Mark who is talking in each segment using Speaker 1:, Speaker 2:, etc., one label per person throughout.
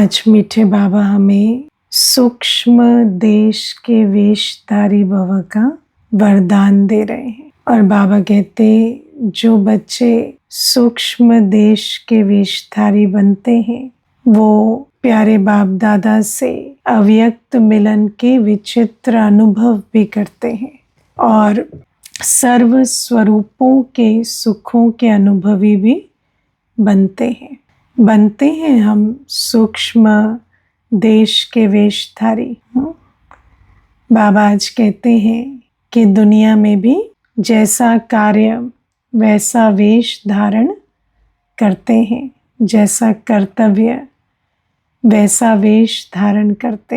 Speaker 1: आज मीठे बाबा हमें सूक्ष्म देश के वेशधारी भव का वरदान दे रहे हैं। और बाबा कहते जो बच्चे सूक्ष्म देश के वेशधारी बनते हैं वो प्यारे बाप दादा से अव्यक्त मिलन के विचित्र अनुभव भी करते हैं और सर्व स्वरूपों के सुखों के अनुभवी भी बनते हैं हम सूक्ष्म देश के वेशधारी। बाबा आज कहते हैं कि दुनिया में भी जैसा कार्य वैसा वेश धारण करते हैं, जैसा कर्तव्य वैसा वेश धारण करते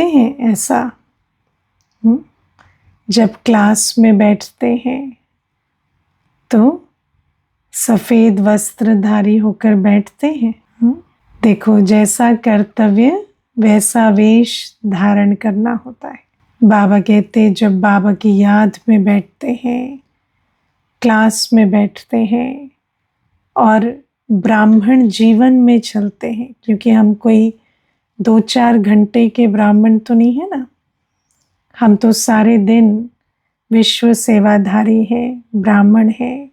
Speaker 1: हैं ऐसा। जब क्लास में बैठते हैं तो सफ़ेद वस्त्रधारी होकर बैठते हैं। देखो जैसा कर्तव्य वैसा वेश धारण करना होता है। बाबा कहते जब बाबा की याद में बैठते हैं, क्लास में बैठते हैं और ब्राह्मण जीवन में चलते हैं, क्योंकि हम कोई 2-4 घंटे के ब्राह्मण तो नहीं है ना, हम तो सारे दिन विश्व सेवाधारी है, ब्राह्मण है।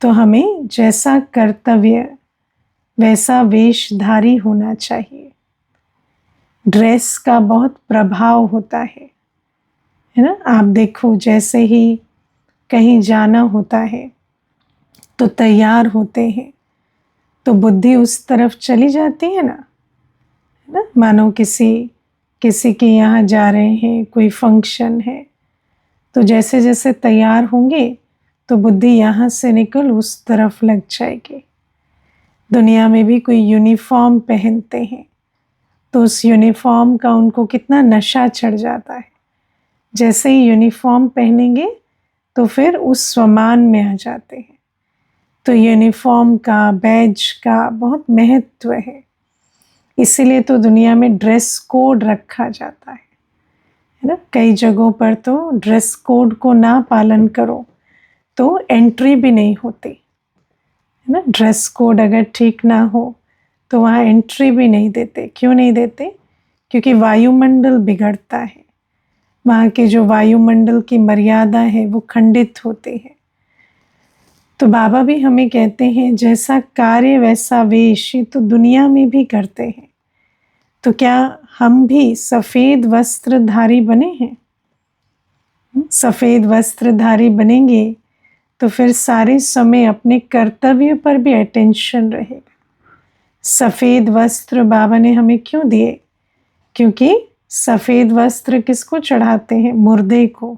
Speaker 1: तो हमें जैसा कर्तव्य वैसा वेशधारी होना चाहिए। ड्रेस का बहुत प्रभाव होता है ना। आप देखो जैसे ही कहीं जाना होता है तो तैयार होते हैं तो बुद्धि उस तरफ चली जाती है ना, है ना। मानो किसी के यहाँ जा रहे हैं, कोई फंक्शन है, तो जैसे जैसे तैयार होंगे तो बुद्धि यहाँ से निकल उस तरफ लग जाएगी। दुनिया में भी कोई यूनिफॉर्म पहनते हैं तो उस यूनिफॉर्म का उनको कितना नशा चढ़ जाता है। जैसे ही यूनिफॉर्म पहनेंगे तो फिर उस स्वमान में आ जाते हैं। तो यूनिफॉर्म का, बैज का बहुत महत्व है। इसीलिए तो दुनिया में ड्रेस कोड रखा जाता है ना। कई जगहों पर तो ड्रेस कोड को ना पालन करो तो एंट्री भी नहीं होती है ना। ड्रेस कोड अगर ठीक ना हो तो वहाँ एंट्री भी नहीं देते। क्यों नहीं देते? क्योंकि वायुमंडल बिगड़ता है, वहाँ के जो वायुमंडल की मर्यादा है वो खंडित होती है। तो बाबा भी हमें कहते हैं जैसा कार्य वैसा वेश, ये तो दुनिया में भी करते हैं। तो क्या हम भी सफ़ेद वस्त्रधारी बने हैं? सफ़ेद वस्त्रधारी बनेंगे तो फिर सारे समय अपने कर्तव्य पर भी अटेंशन रहेगा। सफ़ेद वस्त्र बाबा ने हमें क्यों दिए? क्योंकि सफ़ेद वस्त्र किसको चढ़ाते हैं? मुर्दे को,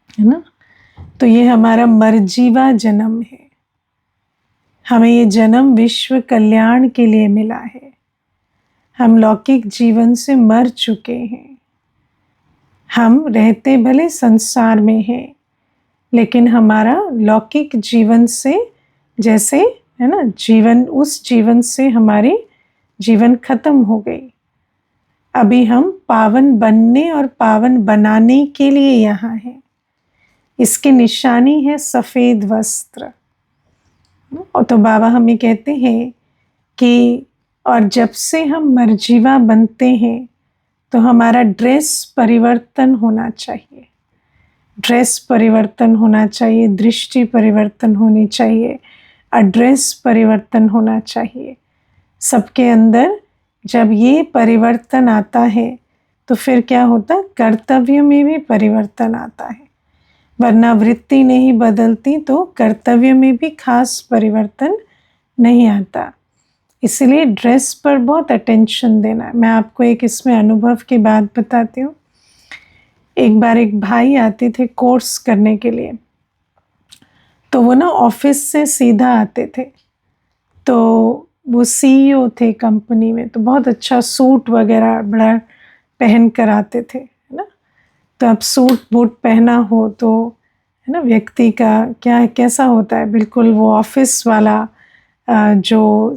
Speaker 1: है ना। तो ये हमारा मरजीवा जन्म है। हमें ये जन्म विश्व कल्याण के लिए मिला है। हम लौकिक जीवन से मर चुके हैं। हम रहते भले संसार में हैं, लेकिन हमारा लौकिक जीवन से जैसे है ना, जीवन, उस जीवन से हमारी जीवन खत्म हो गई। अभी हम पावन बनने और पावन बनाने के लिए यहाँ हैं। इसकी निशानी है सफ़ेद वस्त्र। और तो बाबा हमें कहते हैं कि और जब से हम मरजीवा बनते हैं तो हमारा ड्रेस परिवर्तन होना चाहिए। ड्रेस परिवर्तन होना चाहिए, दृष्टि परिवर्तन होनी चाहिए, एड्रेस परिवर्तन होना चाहिए। सबके अंदर जब ये परिवर्तन आता है तो फिर क्या होता? कर्तव्य में भी परिवर्तन आता है। वरना वृत्ति नहीं बदलती तो कर्तव्य में भी खास परिवर्तन नहीं आता। इसलिए ड्रेस पर बहुत अटेंशन देना है। मैं आपको एक इसमें अनुभव की बात बताती हूँ। एक बार एक भाई आते थे कोर्स करने के लिए, तो वो ना ऑफिस से सीधा आते थे। तो वो सीईओ थे कंपनी में, तो बहुत अच्छा सूट वगैरह बड़ा पहन कर आते थे, है ना। तो अब सूट बूट पहना हो तो है ना, व्यक्ति का क्या कैसा होता है, बिल्कुल वो ऑफिस वाला जो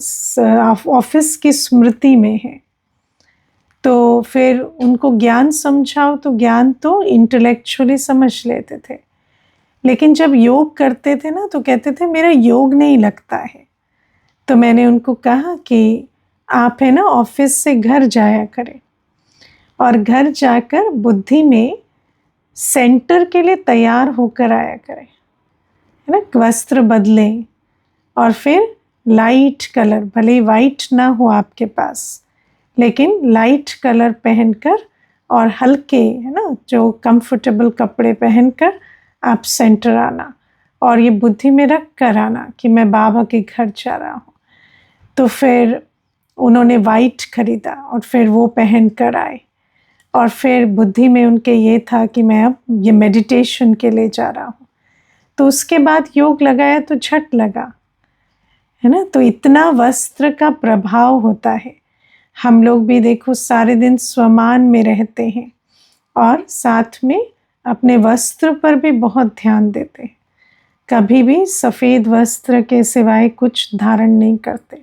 Speaker 1: ऑफिस की स्मृति में है। तो फिर उनको ज्ञान समझाओ तो ज्ञान तो इंटेलेक्चुअली समझ लेते थे, लेकिन जब योग करते थे ना तो कहते थे मेरा योग नहीं लगता है। तो मैंने उनको कहा कि आप है ना ऑफिस से घर जाया करें और घर जाकर बुद्धि में सेंटर के लिए तैयार होकर आया करें, है ना, वस्त्र बदलें और फिर लाइट कलर, भले वाइट ना हो आपके पास, लेकिन लाइट कलर पहनकर और हल्के, है ना, जो कंफर्टेबल कपड़े पहनकर आप सेंटर आना और ये बुद्धि में रख कर आना कि मैं बाबा के घर जा रहा हूँ। तो फिर उन्होंने वाइट खरीदा और फिर वो पहन कर आए और फिर बुद्धि में उनके ये था कि मैं अब ये मेडिटेशन के लिए जा रहा हूँ। तो उसके बाद योग लगाया तो झट लगा, है ना। तो इतना वस्त्र का प्रभाव होता है। हम लोग भी देखो सारे दिन स्वमान में रहते हैं और साथ में अपने वस्त्र पर भी बहुत ध्यान देते हैं, कभी भी सफ़ेद वस्त्र के सिवाय कुछ धारण नहीं करते।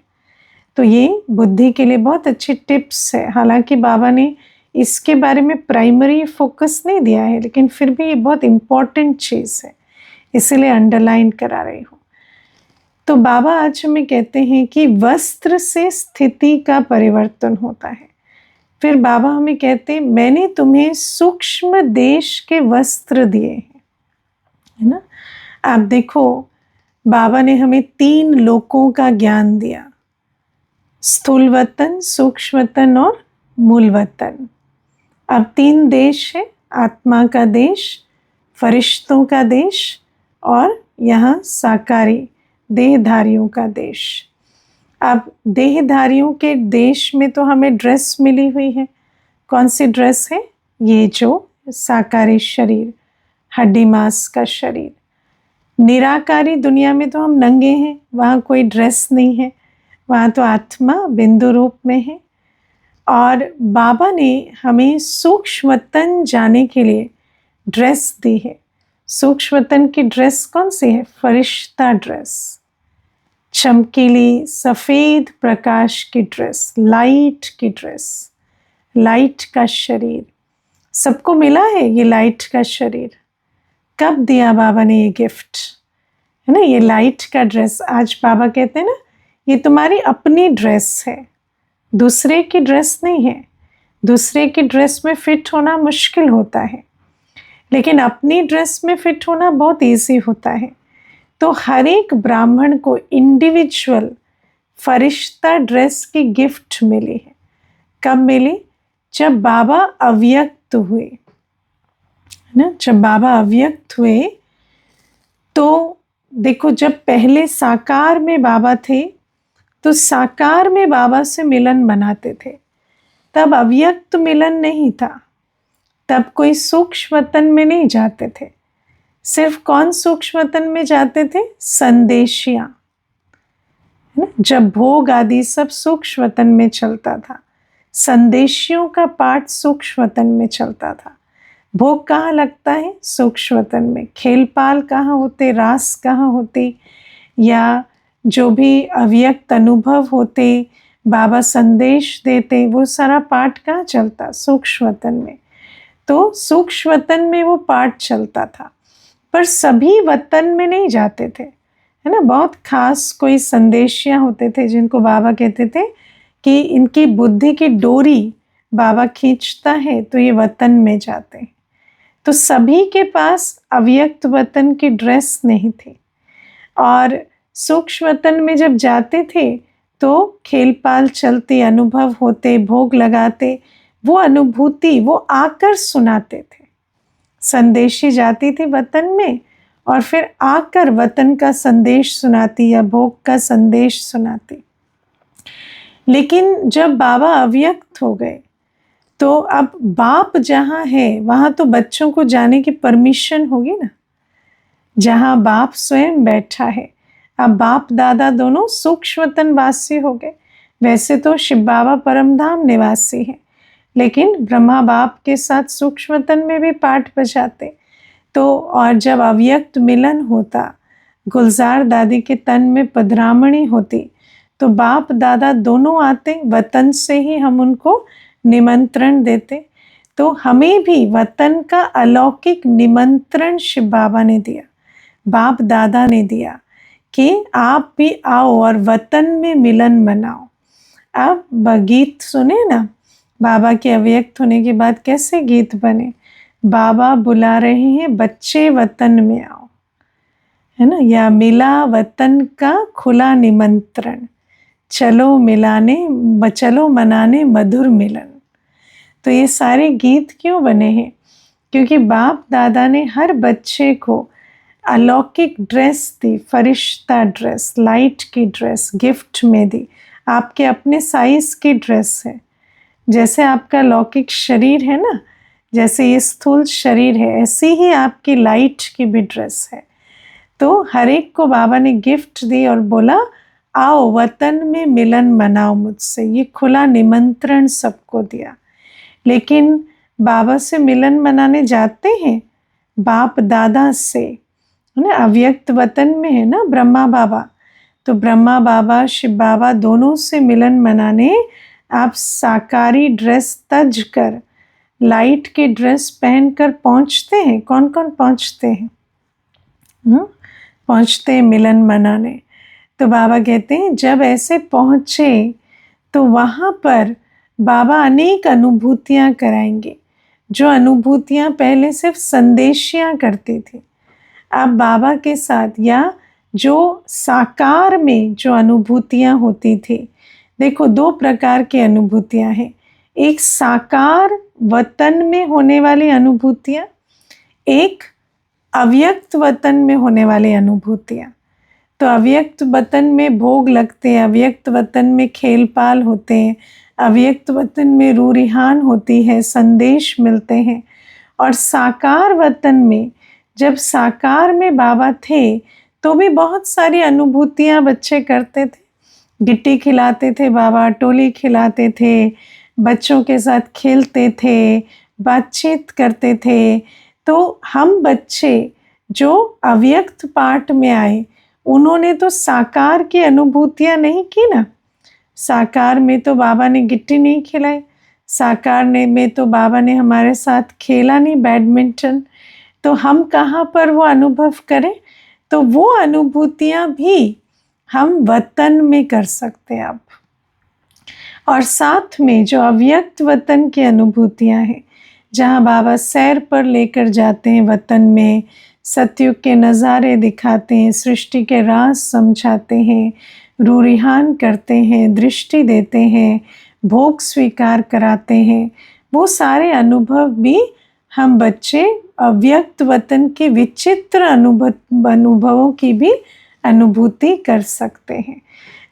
Speaker 1: तो ये बुद्धि के लिए बहुत अच्छी टिप्स है। हालांकि बाबा ने इसके बारे में प्राइमरी फोकस नहीं दिया है, लेकिन फिर भी ये बहुत इम्पॉर्टेंट चीज़ है, इसीलिए अंडरलाइन करा रही हूँ। तो बाबा आज हमें कहते हैं कि वस्त्र से स्थिति का परिवर्तन होता है। फिर बाबा हमें कहते हैं मैंने तुम्हें सूक्ष्म देश के वस्त्र दिए हैं, है ना। आप देखो बाबा ने हमें 3 लोकों का ज्ञान दिया, स्थूल वतन, सूक्ष्म वतन और मूल वतन। अब 3 देश है, आत्मा का देश, फरिश्तों का देश और यहाँ साकारी देहधारियों का देश। अब देहधारियों के देश में तो हमें ड्रेस मिली हुई है। कौन सी ड्रेस है? ये जो साकारी शरीर, हड्डी मांस का शरीर। निराकारी दुनिया में तो हम नंगे हैं, वहाँ कोई ड्रेस नहीं है, वहाँ तो आत्मा बिंदु रूप में है। और बाबा ने हमें सूक्ष्म वतन जाने के लिए ड्रेस दी है। सूक्ष्म वतन की ड्रेस कौन सी है? फरिश्ता ड्रेस, चमकीली सफ़ेद प्रकाश की ड्रेस, लाइट की ड्रेस, लाइट का शरीर। सबको मिला है ये लाइट का शरीर। कब दिया बाबा ने ये गिफ्ट, है ना, ये लाइट का ड्रेस। आज बाबा कहते हैं ना ये तुम्हारी अपनी ड्रेस है, दूसरे की ड्रेस नहीं है। दूसरे की ड्रेस में फिट होना मुश्किल होता है, लेकिन अपनी ड्रेस में फिट होना बहुत ईजी होता है। तो हर एक ब्राह्मण को इंडिविजुअल फरिश्ता ड्रेस की गिफ्ट मिली है। कब मिली? जब बाबा अव्यक्त हुए, है ना। जब बाबा अव्यक्त हुए तो देखो, जब पहले साकार में बाबा थे तो साकार में बाबा से मिलन बनाते थे, तब अव्यक्त मिलन नहीं था, तब कोई सूक्ष्म वतन में नहीं जाते थे। सिर्फ कौन सूक्ष्म वतन में जाते थे? संदेशियां, है ना। जब भोग आदि सब सूक्ष्म वतन में चलता था, संदेशियों का पाठ सूक्ष्म वतन में चलता था। भोग कहाँ लगता है? सूक्ष्म वतन में। खेलपाल कहाँ होते? रास कहाँ होते? या जो भी अव्यक्त अनुभव होते, बाबा संदेश देते, वो सारा पाठ कहाँ चलता? सूक्ष्म वतन में। तो सूक्ष्म वतन में वो पाठ चलता था, पर सभी वतन में नहीं जाते थे, है ना। बहुत खास कोई संदेशियाँ होते थे जिनको बाबा कहते थे कि इनकी बुद्धि की डोरी बाबा खींचता है तो ये वतन में जाते हैं। तो सभी के पास अव्यक्त वतन की ड्रेस नहीं थी, और सूक्ष्म वतन में जब जाते थे तो खेलपाल चलते, अनुभव होते, भोग लगाते, वो अनुभूति वो आकर सुनाते थे। संदेशी जाती थी वतन में और फिर आकर वतन का संदेश सुनाती या भोग का संदेश सुनाती। लेकिन जब बाबा अव्यक्त हो गए तो अब बाप जहाँ है वहाँ तो बच्चों को जाने की परमिशन होगी ना, जहाँ बाप स्वयं बैठा है। अब बाप दादा दोनों सूक्ष्म वतन वासी हो गए। वैसे तो शिव बाबा परमधाम निवासी हैं, लेकिन ब्रह्मा बाप के साथ सूक्ष्म वतन में भी पाठ बजाते। तो और जब अव्यक्त मिलन होता, गुलजार दादी के तन में पधरामणी होती, तो बाप दादा दोनों आते, वतन से ही हम उनको निमंत्रण देते। तो हमें भी वतन का अलौकिक निमंत्रण शिव बाबा ने दिया, बाप दादा ने दिया कि आप भी आओ और वतन में मिलन मनाओ। आप गीत सुने ना, बाबा के अव्यक्त होने के बाद कैसे गीत बने, बाबा बुला रहे हैं बच्चे वतन में आओ, है ना, या मिला वतन का खुला निमंत्रण, चलो मनाने मधुर मिलन। तो ये सारे गीत क्यों बने हैं? क्योंकि बाप दादा ने हर बच्चे को अलौकिक ड्रेस दी, फरिश्ता ड्रेस, लाइट की ड्रेस गिफ्ट में दी। आपके अपने साइज की ड्रेस है। जैसे आपका लौकिक शरीर है ना, जैसे ये स्थूल शरीर है, ऐसी ही आपकी लाइट की भी ड्रेस है। तो हर एक को बाबा ने गिफ्ट दी और बोला आओ वतन में मिलन मनाओ मुझसे। ये खुला निमंत्रण सबको दिया। लेकिन बाबा से मिलन मनाने जाते हैं बाप दादा से, है ना, अव्यक्त वतन में है ना ब्रह्मा बाबा, तो ब्रह्मा बाबा शिव बाबा दोनों से मिलन मनाने आप साकारी ड्रेस तज कर, लाइट की ड्रेस पहनकर पहुंचते हैं। कौन कौन पहुंचते हैं? पहुंचते हैं मिलन मनाने। तो बाबा कहते हैं जब ऐसे पहुंचे तो वहाँ पर बाबा अनेक अनुभूतियाँ कराएंगे, जो अनुभूतियाँ पहले सिर्फ संदेशियाँ करती थी। अब बाबा के साथ, या जो साकार में जो अनुभूतियाँ होती थी, देखो दो प्रकार की अनुभूतियाँ हैं। एक साकार वतन में होने वाली अनुभूतियाँ, एक अव्यक्त वतन में होने वाली अनुभूतियाँ। तो अव्यक्त वतन में भोग लगते हैं, अव्यक्त वतन में खेल पाल होते हैं, अव्यक्त वतन में रूरिहान होती है, संदेश मिलते हैं। और साकार वतन में, जब साकार में बाबा थे तो भी बहुत सारी अनुभूतियाँ बच्चे करते थे। गिट्टी खिलाते थे बाबा, टोली खिलाते थे, बच्चों के साथ खेलते थे, बातचीत करते थे। तो हम बच्चे जो अव्यक्त पार्ट में आए, उन्होंने तो साकार की अनुभूतियाँ नहीं की ना। साकार में तो बाबा ने गिट्टी नहीं खिलाई, साकार में तो बाबा ने हमारे साथ खेला नहीं बैडमिंटन। तो हम कहाँ पर वो अनुभव करें? तो वो अनुभूतियाँ भी हम वतन में कर सकते हैं अब। और साथ में जो अव्यक्त वतन की अनुभूतियाँ हैं, जहाँ बाबा सैर पर लेकर जाते हैं वतन में, सतयुग के नज़ारे दिखाते हैं, सृष्टि के राज समझाते हैं, रूरिहान करते हैं, दृष्टि देते हैं, भोग स्वीकार कराते हैं, वो सारे अनुभव भी हम बच्चे अव्यक्त वतन के विचित्र अनुभवों की भी अनुभूति कर सकते हैं।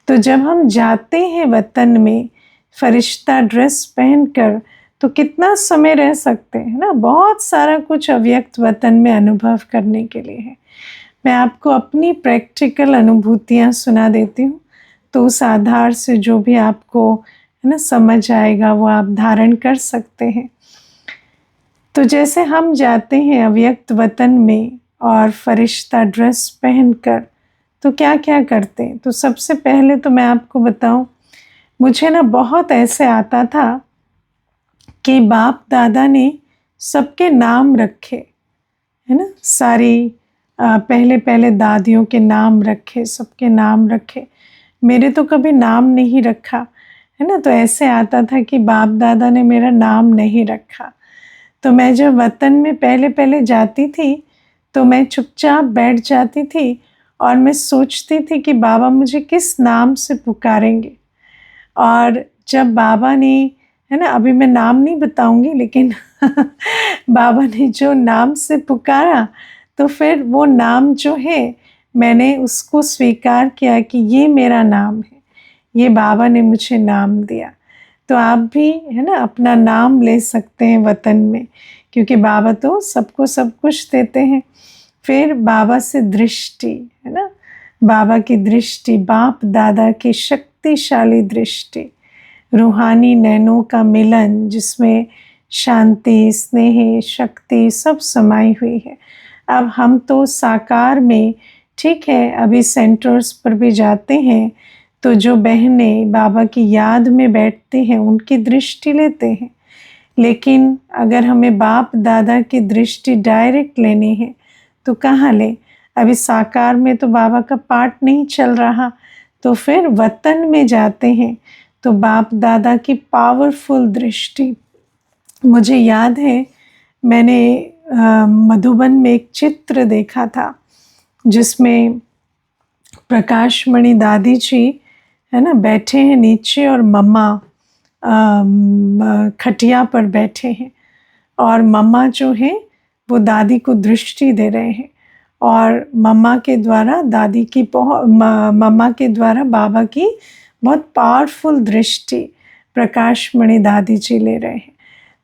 Speaker 1: तो जब हम जाते हैं वतन में फरिश्ता ड्रेस पहनकर, तो कितना समय रह सकते हैं ना। बहुत सारा कुछ अव्यक्त वतन में अनुभव करने के लिए है। मैं आपको अपनी प्रैक्टिकल अनुभूतियाँ सुना देती हूँ, तो उस आधार से जो भी आपको है ना समझ आएगा वो आप धारण कर सकते हैं। तो जैसे हम जाते हैं अव्यक्त वतन में और फरिश्ता ड्रेस पहनकर, तो क्या क्या करते हैं? तो सबसे पहले तो मैं आपको बताऊं, मुझे ना बहुत ऐसे आता था कि बाप दादा ने सबके नाम रखे, है ना, सारी पहले दादियों के नाम रखे, सबके नाम रखे। मेरे तो कभी नाम नहीं रखा, है ना। तो ऐसे आता था कि बाप दादा ने मेरा नाम नहीं रखा। तो मैं जब वतन में पहले जाती थी तो मैं चुपचाप बैठ जाती थी और मैं सोचती थी कि बाबा मुझे किस नाम से पुकारेंगे। और जब बाबा ने, है ना, अभी मैं नाम नहीं बताऊंगी, लेकिन बाबा ने जो नाम से पुकारा, तो फिर वो नाम जो है मैंने उसको स्वीकार किया कि ये मेरा नाम है, ये बाबा ने मुझे नाम दिया। तो आप भी, है ना, अपना नाम ले सकते हैं वतन में, क्योंकि बाबा तो सबको सब कुछ देते हैं। फिर बाबा से दृष्टि, है ना, बाबा की दृष्टि, बाप दादा की शक्तिशाली दृष्टि, रूहानी नैनों का मिलन जिसमें शांति, स्नेह, शक्ति सब समाई हुई है। अब हम तो साकार में, ठीक है, अभी सेंटर्स पर भी जाते हैं, तो जो बहनें बाबा की याद में बैठती हैं उनकी दृष्टि लेते हैं। लेकिन अगर हमें बाप दादा की दृष्टि डायरेक्ट लेनी है तो कहाँ लें? अभी साकार में तो बाबा का पाठ नहीं चल रहा, तो फिर वतन में जाते हैं तो बाप दादा की पावरफुल दृष्टि। मुझे याद है मैंने मधुबन में एक चित्र देखा था जिसमें प्रकाश मणि दादी जी है ना बैठे हैं नीचे और मम्मा खटिया पर बैठे हैं और मम्मा जो है वो दादी को दृष्टि दे रहे हैं और मम्मा के द्वारा दादी की मम्मा के द्वारा बाबा की बहुत पावरफुल दृष्टि प्रकाश मणि दादी जी ले रहे हैं।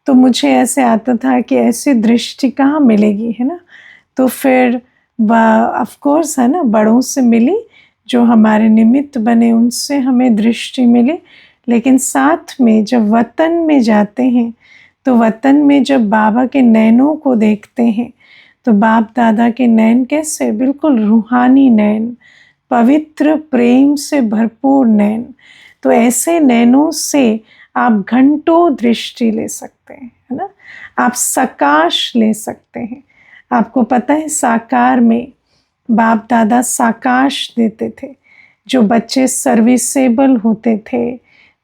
Speaker 1: तो मुझे ऐसे आता था कि ऐसी दृष्टि कहाँ मिलेगी, है ना। तो फिर ऑफ कोर्स है ना बड़ों से मिली, जो हमारे निमित्त बने उनसे हमें दृष्टि मिली, लेकिन साथ में जब वतन में जाते हैं तो वतन में जब बाबा के नैनों को देखते हैं तो बाप दादा के नैन कैसे, बिल्कुल रूहानी नैन, पवित्र प्रेम से भरपूर नैन। तो ऐसे नैनों से आप घंटों दृष्टि ले सकते हैं, है ना। आप सकाश ले सकते हैं। आपको पता है साकार में बाप दादा साकाश देते थे। जो बच्चे सर्विसेबल होते थे,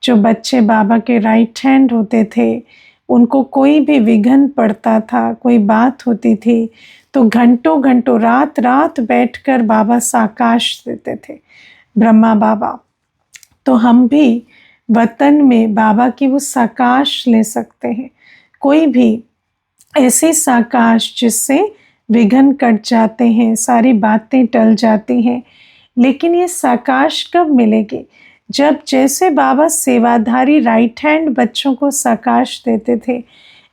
Speaker 1: जो बच्चे बाबा के राइट हैंड होते थे, उनको कोई भी विघ्न पड़ता था, कोई बात होती थी तो घंटों घंटों रात रात बैठकर बाबा साकाश देते थे, ब्रह्मा बाबा। तो हम भी वतन में बाबा की वो साकाश ले सकते हैं, कोई भी ऐसी साकाश जिससे विघ्न कट जाते हैं, सारी बातें टल जाती हैं। लेकिन ये साकाश कब मिलेगी, जब जैसे बाबा सेवाधारी राइट हैंड बच्चों को साकाश देते थे,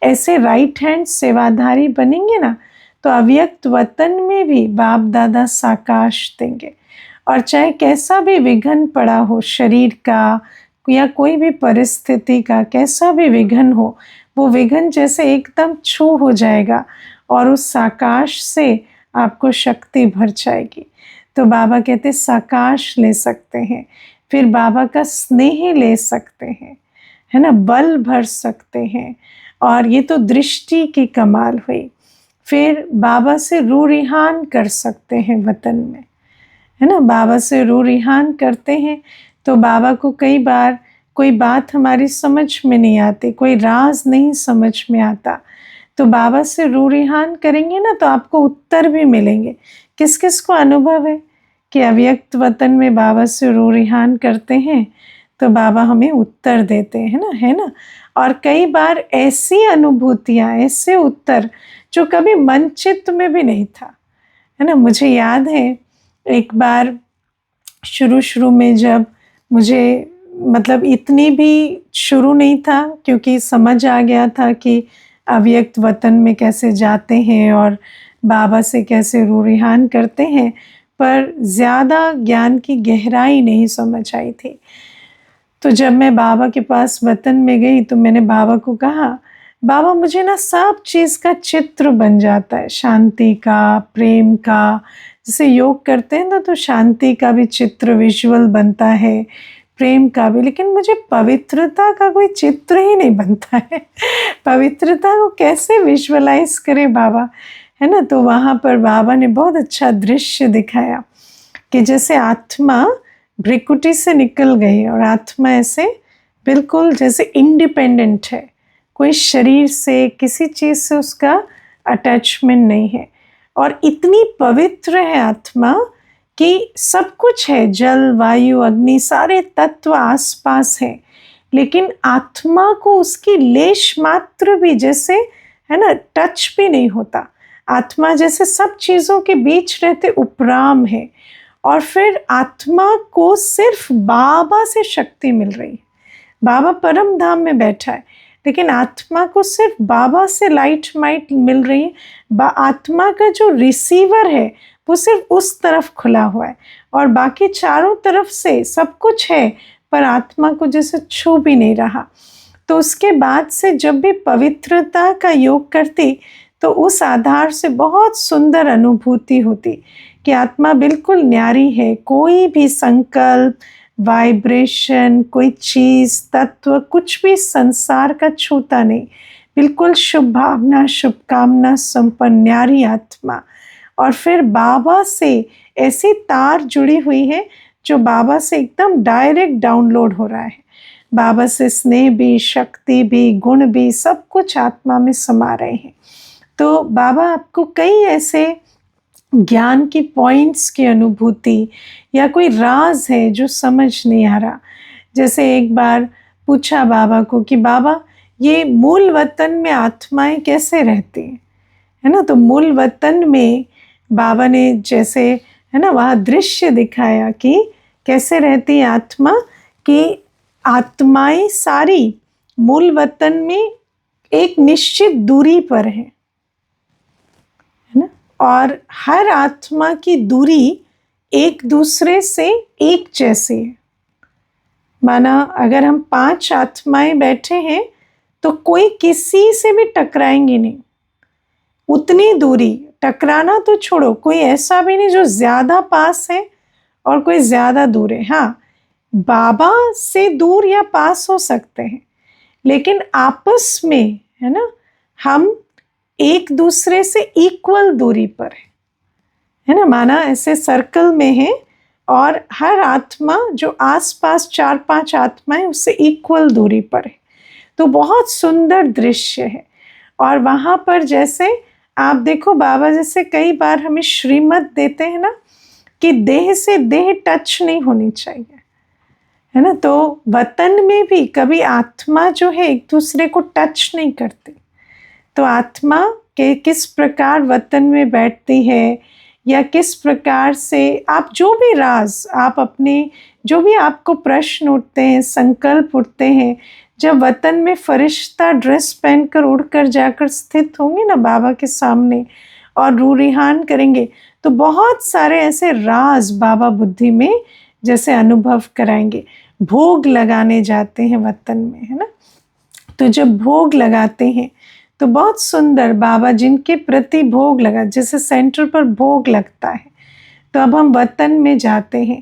Speaker 1: ऐसे राइट हैंड सेवाधारी बनेंगे ना तो अव्यक्त वतन में भी बाप दादा साकाश देंगे। और चाहे कैसा भी विघ्न पड़ा हो शरीर का या कोई भी परिस्थिति का, कैसा भी विघ्न हो, वो विघ्न जैसे एकदम छू हो जाएगा और उस साकाश से आपको शक्ति भर जाएगी। तो बाबा कहते साकाश ले सकते हैं, फिर बाबा का स्नेह ले सकते हैं, है ना, बल भर सकते हैं। और ये तो दृष्टि की कमाल हुई। फिर बाबा से रूह रिहान कर सकते हैं वतन में, है ना। बाबा से रूह रिहान करते हैं तो बाबा को कई बार कोई बात हमारी समझ में नहीं आती, कोई राज नहीं समझ में आता, तो बाबा से रूह रिहान करेंगे ना तो आपको उत्तर भी मिलेंगे। किस किस को अनुभव है कि अव्यक्त वतन में बाबा से रूह रिहान करते हैं तो बाबा हमें उत्तर देते हैं, है ना। और कई बार ऐसी अनुभूतियाँ, ऐसे उत्तर जो कभी मन चित्त में भी नहीं था, है ना। मुझे याद है एक बार शुरू में जब मुझे मतलब इतनी भी शुरू नहीं था, क्योंकि समझ आ गया था कि अव्यक्त वतन में कैसे जाते हैं और बाबा से कैसे रूह रिहान करते हैं, पर ज़्यादा ज्ञान की गहराई नहीं समझ आई थी। तो जब मैं बाबा के पास वतन में गई तो मैंने बाबा को कहा, बाबा मुझे ना सब चीज़ का चित्र बन जाता है, शांति का, प्रेम का। जैसे योग करते हैं ना तो शांति का भी चित्र विजुअल बनता है, प्रेम का भी, लेकिन मुझे पवित्रता का कोई चित्र ही नहीं बनता है। पवित्रता को कैसे विजुअलाइज करे बाबा, है ना। तो वहाँ पर बाबा ने बहुत अच्छा दृश्य दिखाया कि जैसे आत्मा भ्रिकुटी से निकल गई और आत्मा ऐसे बिल्कुल जैसे इंडिपेंडेंट है, कोई शरीर से किसी चीज़ से उसका अटैचमेंट नहीं है, और इतनी पवित्र है आत्मा कि सब कुछ है, जल वायु अग्नि सारे तत्व आसपास हैं, लेकिन आत्मा को उसकी लेश मात्र भी जैसे, है ना, टच भी नहीं होता। आत्मा जैसे सब चीज़ों के बीच रहते उपराम है। और फिर आत्मा को सिर्फ बाबा से शक्ति मिल रही है, बाबा परम धाम में बैठा है, लेकिन आत्मा को सिर्फ बाबा से लाइट माइट मिल रही है। आत्मा का जो रिसीवर है वो सिर्फ उस तरफ खुला हुआ है और बाकी चारों तरफ से सब कुछ है, पर आत्मा को जैसे छू भी नहीं रहा। तो उसके बाद से जब भी पवित्रता का योग करती तो उस आधार से बहुत सुंदर अनुभूति होती कि आत्मा बिल्कुल न्यारी है, कोई भी संकल्प, वाइब्रेशन, कोई चीज़, तत्व, कुछ भी संसार का छूता नहीं, बिल्कुल शुभ भावना, शुभकामना संपन्न न्यारी आत्मा। और फिर बाबा से ऐसी तार जुड़ी हुई है जो बाबा से एकदम डायरेक्ट डाउनलोड हो रहा है। बाबा से स्नेह भी, शक्ति भी, गुण भी, सब कुछ आत्मा में समा रहे हैं। तो बाबा आपको कई ऐसे ज्ञान की पॉइंट्स की अनुभूति या कोई राज है जो समझ नहीं आ रहा। जैसे एक बार पूछा बाबा को कि बाबा ये मूल वतन में आत्माएं कैसे रहती हैं, है ना। तो मूल वतन में बाबा ने जैसे, है ना, वहाँ दृश्य दिखाया कि कैसे रहती है आत्मा, कि आत्माएं सारी मूल वतन में एक निश्चित दूरी पर है ना, और हर आत्मा की दूरी एक दूसरे से एक जैसी है। माना अगर हम 5 आत्माएं बैठे हैं तो कोई किसी से भी टकराएंगी नहीं, उतनी दूरी। टकराना तो छोड़ो, कोई ऐसा भी नहीं जो ज़्यादा पास है और कोई ज़्यादा दूर है। हाँ, बाबा से दूर या पास हो सकते हैं, लेकिन आपस में, है ना, हम एक दूसरे से इक्वल दूरी पर है ना। माना ऐसे सर्कल में है और हर आत्मा जो आसपास 4-5 आत्माएं उससे इक्वल दूरी पर है। तो बहुत सुंदर दृश्य है। और वहाँ पर जैसे आप देखो, बाबा जैसे कई बार हमें श्रीमत देते हैं ना कि देह से देह टच नहीं होनी चाहिए, है ना। तो वतन में भी कभी आत्मा जो है एक दूसरे को टच नहीं करती। तो आत्मा के किस प्रकार वतन में बैठती है या किस प्रकार से आप जो भी राज, आप अपने जो भी आपको प्रश्न उठते हैं, संकल्प उठते हैं, जब वतन में फरिश्ता ड्रेस पहनकर उड़कर जाकर स्थित होंगे ना बाबा के सामने और रूरिहान करेंगे, तो बहुत सारे ऐसे राज बाबा बुद्धि में जैसे अनुभव कराएंगे। भोग लगाने जाते हैं वतन में, है ना। तो जब भोग लगाते हैं तो बहुत सुंदर बाबा जिनके प्रति भोग लगा, जैसे सेंटर पर भोग लगता है, तो अब हम वतन में जाते हैं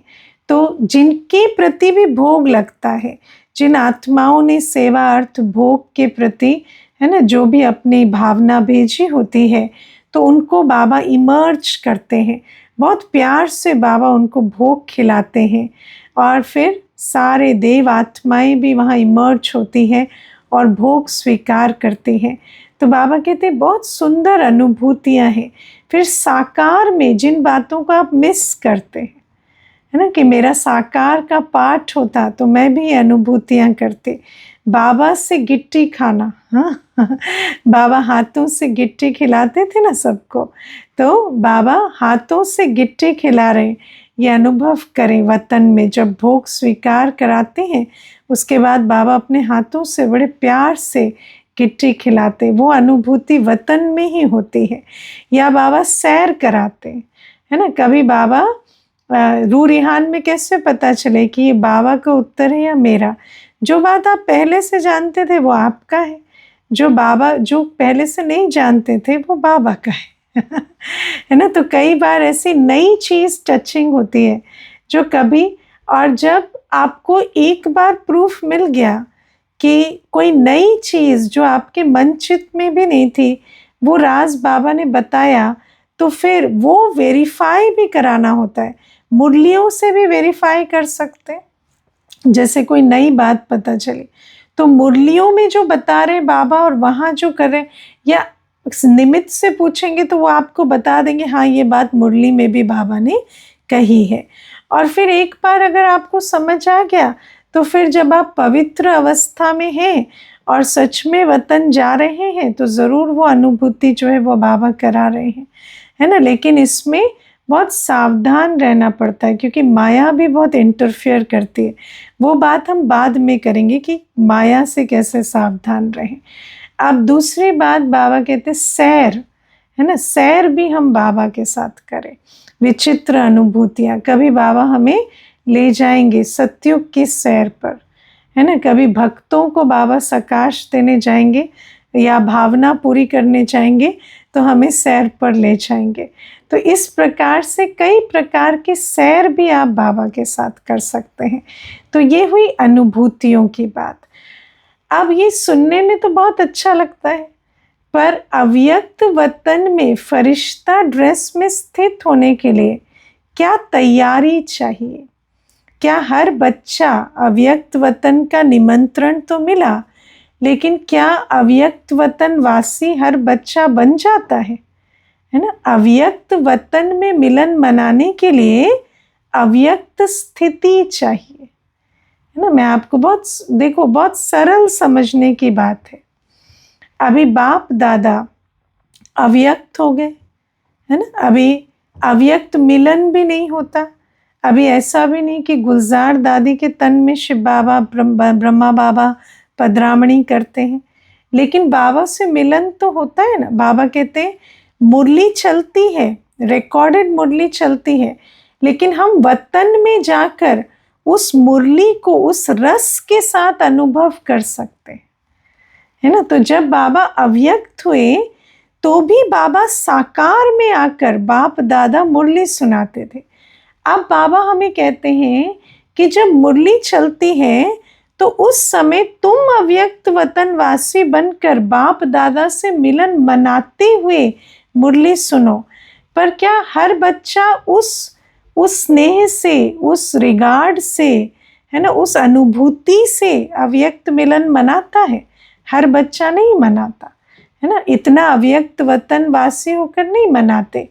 Speaker 1: तो जिनके प्रति भी भोग लगता है, जिन आत्माओं ने सेवा अर्थ भोग के प्रति, है ना, जो भी अपनी भावना भेजी होती है, तो उनको बाबा इमर्ज करते हैं। बहुत प्यार से बाबा उनको भोग खिलाते हैं और फिर सारे देव आत्माएं भी वहाँ इमर्ज होती हैं और भोग स्वीकार करती हैं। तो बाबा कहते हैं बहुत सुंदर अनुभूतियाँ हैं। फिर साकार में जिन बातों को आप मिस करते हैं, है ना, कि मेरा साकार का पाठ होता तो मैं भी अनुभूतियाँ करते। बाबा से गिट्टी खाना, हाँ बाबा हाथों से गिट्टी खिलाते थे ना सबको, तो बाबा हाथों से गिट्टी खिला रहे, ये अनुभव करें वतन में। जब भोग स्वीकार कराते हैं उसके बाद बाबा अपने हाथों से बड़े प्यार से गिट्टी खिलाते, वो अनुभूति वतन में ही होती है। या बाबा सैर कराते, है ना। कभी बाबा रूरिहान में कैसे पता चले कि ये बाबा का उत्तर है या मेरा। जो बात आप पहले से जानते थे वो आपका है, जो पहले से नहीं जानते थे वो बाबा का है है ना। तो कई बार ऐसी नई चीज़ टचिंग होती है जो कभी, और जब आपको एक बार प्रूफ मिल गया कि कोई नई चीज़ जो आपके मन चित्त में भी नहीं थी, वो राज बाबा ने बताया, तो फिर वो वेरीफाई भी कराना होता है। मुरलियों से भी वेरीफाई कर सकते हैं। जैसे कोई नई बात पता चली तो मुरलियों में जो बता रहे बाबा और वहाँ जो कर रहे, या निमित्त से पूछेंगे तो वो आपको बता देंगे हाँ ये बात मुरली में भी बाबा ने कही है। और फिर एक बार अगर आपको समझ आ गया तो फिर जब आप पवित्र अवस्था में हैं और सच में वतन जा रहे हैं तो ज़रूर वो अनुभूति जो है वो बाबा करा रहे हैं, है ना। लेकिन इसमें बहुत सावधान रहना पड़ता है क्योंकि माया भी बहुत इंटरफेयर करती है। वो बात हम बाद में करेंगे कि माया से कैसे सावधान रहें। अब दूसरी बात बाबा कहते हैं सैर, है ना, सैर भी हम बाबा के साथ करें। विचित्र अनुभूतियाँ, कभी बाबा हमें ले जाएंगे सत्युग की सैर पर, है ना। कभी भक्तों को बाबा सकाश देने जाएंगे या भावना पूरी करने जाएंगे तो हमें सैर पर ले जाएंगे। तो इस प्रकार से कई प्रकार की सैर भी आप बाबा के साथ कर सकते हैं। तो ये हुई अनुभूतियों की बात। अब ये सुनने में तो बहुत अच्छा लगता है, पर अव्यक्त वतन में फरिश्ता ड्रेस में स्थित होने के लिए क्या तैयारी चाहिए? क्या हर बच्चा अव्यक्त वतन का निमंत्रण तो मिला, लेकिन क्या अव्यक्त वतन वासी हर बच्चा बन जाता है ना? अव्यक्त वतन में मिलन मनाने के लिए अव्यक्त स्थिति चाहिए, है ना? मैं आपको बहुत सरल समझने की बात है। अभी बाप दादा अव्यक्त हो गए, है ना? अभी अव्यक्त मिलन भी नहीं होता। अभी ऐसा भी नहीं कि गुलजार दादी के तन में शिव बाबा ब्रह्मा बाबा पधरामणी करते हैं, लेकिन बाबा से मिलन तो होता है ना। बाबा कहते हैं मुरली चलती है, रिकॉर्डेड मुरली चलती है, लेकिन हम वतन में जाकर उस मुरली को उस रस के साथ अनुभव कर सकते हैं, है ना? तो जब बाबा अव्यक्त हुए तो भी बाबा साकार में आकर बाप दादा मुरली सुनाते थे। अब बाबा हमें कहते हैं कि जब मुरली चलती है तो उस समय तुम अव्यक्त वतनवासी बनकर बाप दादा से मिलन मनाते हुए मुरली सुनो। पर क्या हर बच्चा उस स्नेह से, उस रिगार्ड से, है ना, उस अनुभूति से अव्यक्त मिलन मनाता है? हर बच्चा नहीं मनाता, है ना। इतना अव्यक्त वतनवासी होकर नहीं मनाते,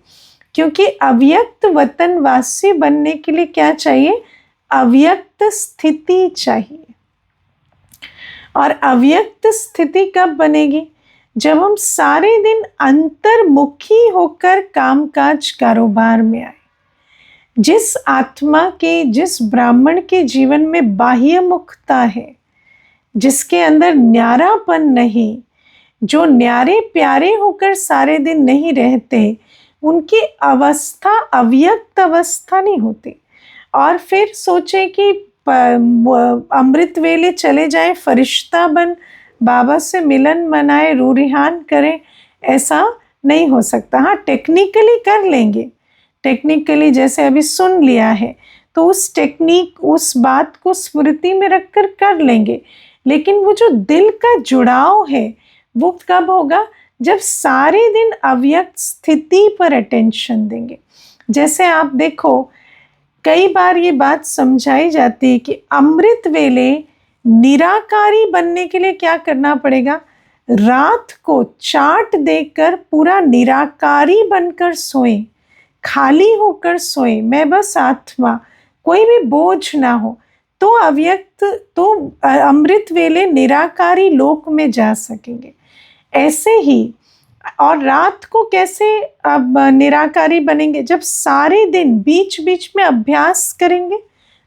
Speaker 1: क्योंकि अव्यक्त वतनवासी बनने के लिए क्या चाहिए? अव्यक्त स्थिति चाहिए। और अव्यक्त स्थिति कब बनेगी? जब हम सारे दिन अंतर्मुखी होकर कामकाज कारोबार में आए। जिस आत्मा के, जिस ब्राह्मण के जीवन में बाह्य मुखता है, जिसके अंदर न्यारापन नहीं, जो न्यारे प्यारे होकर सारे दिन नहीं रहते, उनकी अवस्था अव्यक्त अवस्था नहीं होती। और फिर सोचे कि अमृत वेले चले जाए, फरिश्ता बन बाबा से मिलन मनाए, रूरिहान करें, ऐसा नहीं हो सकता। हाँ, टेक्निकली कर लेंगे, टेक्निकली जैसे अभी सुन लिया है तो उस टेक्निक, उस बात को स्मृति में रखकर कर लेंगे, लेकिन वो जो दिल का जुड़ाव है वो कब होगा? जब सारे दिन अव्यक्त स्थिति पर अटेंशन देंगे। जैसे आप देखो, कई बार ये बात समझाई जाती है कि अमृत वेले निराकारी बनने के लिए क्या करना पड़ेगा? रात को चाट देकर पूरा निराकारी बनकर सोए, खाली होकर सोए, मैं बस आत्मा, कोई भी बोझ ना हो, तो अव्यक्त, तो अमृत वेले निराकारी लोक में जा सकेंगे। ऐसे ही, और रात को कैसे अब निराकारी बनेंगे? जब सारे दिन बीच बीच में अभ्यास करेंगे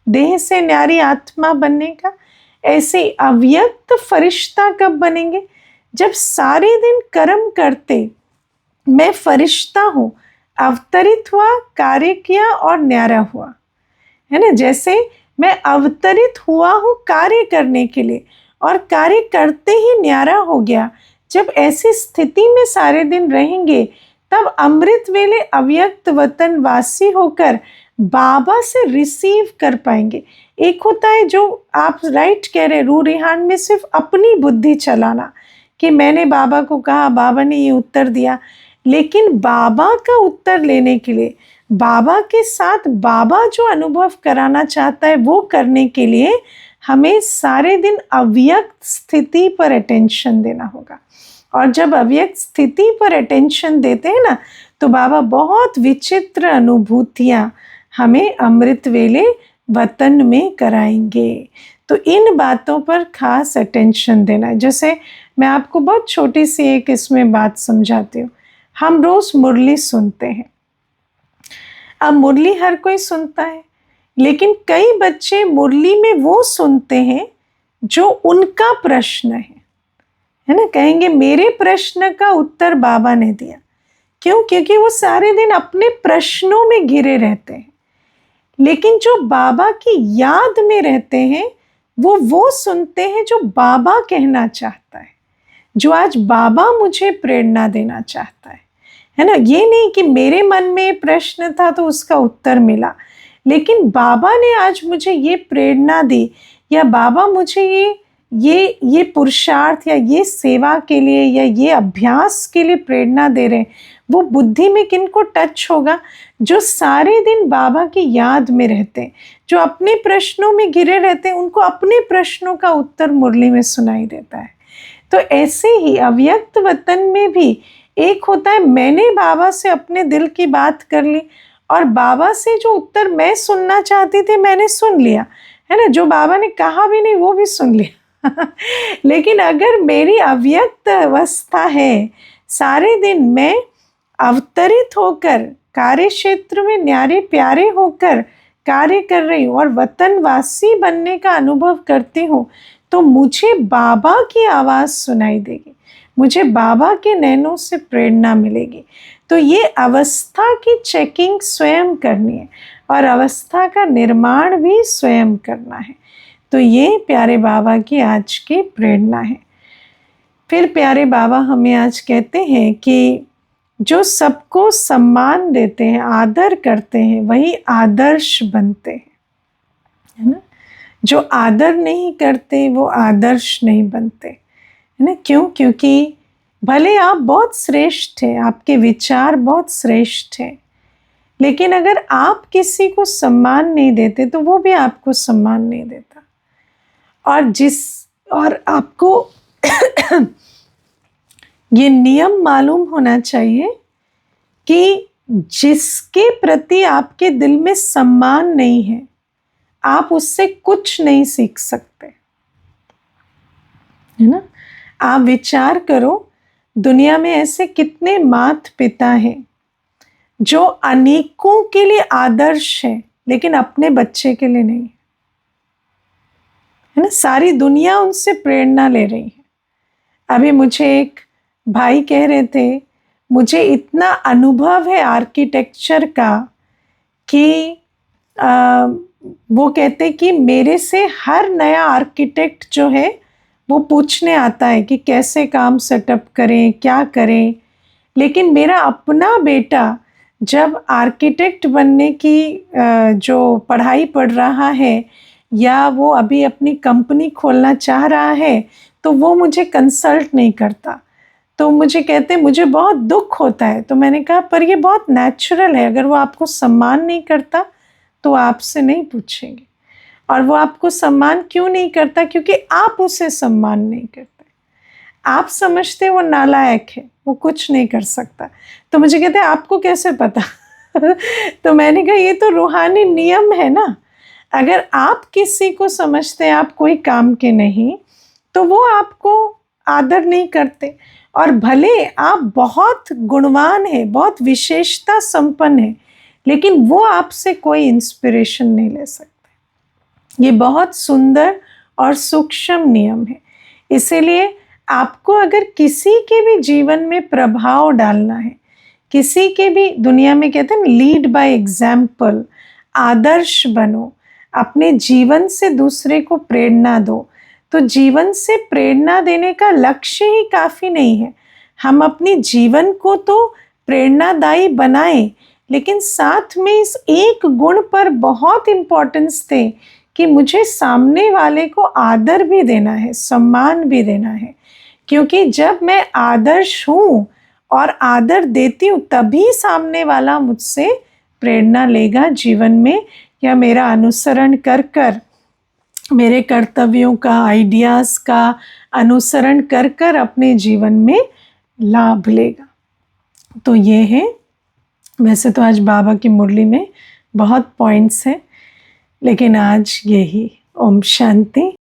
Speaker 1: देह से न्यारी आत्मा बनने का। ऐसे अव्यक्त फरिश्ता कब बनेंगे? जब सारे दिन कर्म करते मैं फरिश्ता हूँ, अवतरित हुआ, कार्य किया और न्यारा हुआ, है ना। जैसे मैं अवतरित हुआ हूँ कार्य करने के लिए और कार्य करते ही न्यारा हो गया। जब ऐसी स्थिति में सारे दिन रहेंगे तब अमृत वेले अव्यक्त वतनवासी होकर बाबा से रिसीव कर पाएंगे। एक होता है जो आप राइट कह रहे, रूरिहान में सिर्फ अपनी बुद्धि चलाना कि मैंने बाबा को कहा, बाबा ने ये उत्तर दिया, लेकिन बाबा का उत्तर लेने के लिए, बाबा के साथ बाबा जो अनुभव कराना चाहता है वो करने के लिए हमें सारे दिन अव्यक्त स्थिति पर अटेंशन देना होगा। और जब अव्यक्त स्थिति पर अटेंशन देते हैं ना, तो बाबा बहुत विचित्र अनुभूतियाँ हमें अमृत वेले वतन में कराएंगे। तो इन बातों पर खास अटेंशन देना है। जैसे मैं आपको बहुत छोटी सी एक इसमें बात समझाती हूँ। हम रोज़ मुरली सुनते हैं। अब मुरली हर कोई सुनता है, लेकिन कई बच्चे मुरली में वो सुनते हैं जो उनका प्रश्न है ना। कहेंगे मेरे प्रश्न का उत्तर बाबा ने दिया। क्यों? क्योंकि वो सारे दिन अपने प्रश्नों में घिरे रहते हैं। लेकिन जो बाबा की याद में रहते हैं वो सुनते हैं जो बाबा कहना चाहता है, जो आज बाबा मुझे प्रेरणा देना चाहता है ना। ये नहीं कि मेरे मन में प्रश्न था तो उसका उत्तर मिला, लेकिन बाबा ने आज मुझे ये प्रेरणा दी, या बाबा मुझे ये ये पुरुषार्थ या ये सेवा के लिए या ये अभ्यास के लिए प्रेरणा दे रहे हैं, वो बुद्धि में किनको टच होगा? जो सारे दिन बाबा की याद में रहते हैं, जो अपने प्रश्नों में घिरे रहते हैं, उनको अपने प्रश्नों का उत्तर मुरली में सुनाई देता है। तो ऐसे ही अव्यक्त वतन में भी एक होता है, मैंने बाबा से अपने दिल की बात कर ली और बाबा से जो उत्तर मैं सुनना चाहती थी मैंने सुन लिया, है ना, जो बाबा ने कहा भी नहीं वो भी सुन लिया। लेकिन अगर मेरी अव्यक्त अवस्था है, सारे दिन मैं अवतरित होकर कार्य क्षेत्र में न्यारे प्यारे होकर कार्य कर रही हूँ और वतनवासी बनने का अनुभव करती हूँ, तो मुझे बाबा की आवाज़ सुनाई देगी, मुझे बाबा के नैनों से प्रेरणा मिलेगी। तो ये अवस्था की चेकिंग स्वयं करनी है और अवस्था का निर्माण भी स्वयं करना है। तो ये प्यारे बाबा की आज की प्रेरणा है। फिर प्यारे बाबा हमें आज कहते हैं कि जो सबको सम्मान देते हैं, आदर करते हैं, वही आदर्श बनते हैं, है ना। जो आदर नहीं करते वो आदर्श नहीं बनते, है ना। क्यों? क्योंकि भले आप बहुत श्रेष्ठ हैं, आपके विचार बहुत श्रेष्ठ हैं, लेकिन अगर आप किसी को सम्मान नहीं देते तो वो भी आपको सम्मान नहीं देता। और आपको ये नियम मालूम होना चाहिए कि जिसके प्रति आपके दिल में सम्मान नहीं है, आप उससे कुछ नहीं सीख सकते, है ना। आप विचार करो, दुनिया में ऐसे कितने माता पिता हैं जो अनेकों के लिए आदर्श हैं लेकिन अपने बच्चे के लिए नहीं, है ना। सारी दुनिया उनसे प्रेरणा ले रही है। अभी मुझे एक भाई कह रहे थे, मुझे इतना अनुभव है आर्किटेक्चर का कि वो कहते कि मेरे से हर नया आर्किटेक्ट जो है वो पूछने आता है कि कैसे काम सेटअप करें, क्या करें। लेकिन मेरा अपना बेटा जब आर्किटेक्ट बनने की जो पढ़ाई पढ़ रहा है या वो अभी अपनी कंपनी खोलना चाह रहा है, तो वो मुझे कंसल्ट नहीं करता। तो मुझे कहते मुझे बहुत दुख होता है। तो मैंने कहा पर ये बहुत नेचुरल है, अगर वो आपको सम्मान नहीं करता तो आपसे नहीं पूछेंगे। और वो आपको सम्मान क्यों नहीं करता? क्योंकि आप उसे सम्मान नहीं करते। आप समझते वो नालायक है, वो कुछ नहीं कर सकता। तो मुझे कहते आपको कैसे पता? तो मैंने कहा ये तो रूहानी नियम है ना। अगर आप किसी को समझते हैं आप कोई काम के नहीं, तो वो आपको आदर नहीं करते। और भले आप बहुत गुणवान हैं, बहुत विशेषता संपन्न हैं, लेकिन वो आपसे कोई इंस्पिरेशन नहीं ले सकते। ये बहुत सुंदर और सूक्ष्म नियम है। इसीलिए आपको अगर किसी के भी जीवन में प्रभाव डालना है, किसी के भी, दुनिया में कहते हैं लीड बाय एग्जाम्पल, आदर्श बनो, अपने जीवन से दूसरे को प्रेरणा दो। तो जीवन से प्रेरणा देने का लक्ष्य ही काफ़ी नहीं है। हम अपने जीवन को तो प्रेरणादायी बनाएं, लेकिन साथ में इस एक गुण पर बहुत इम्पोर्टेंस दें कि मुझे सामने वाले को आदर भी देना है, सम्मान भी देना है। क्योंकि जब मैं आदर्श हूँ और आदर देती हूँ, तभी सामने वाला मुझसे प्रेरणा लेगा जीवन में, या मेरा अनुसरण कर कर, मेरे कर्तव्यों का, आइडियाज़ का अनुसरण कर कर अपने जीवन में लाभ लेगा। तो ये है, वैसे तो आज बाबा की मुरली में बहुत पॉइंट्स हैं, लेकिन आज यही। ओम शांति।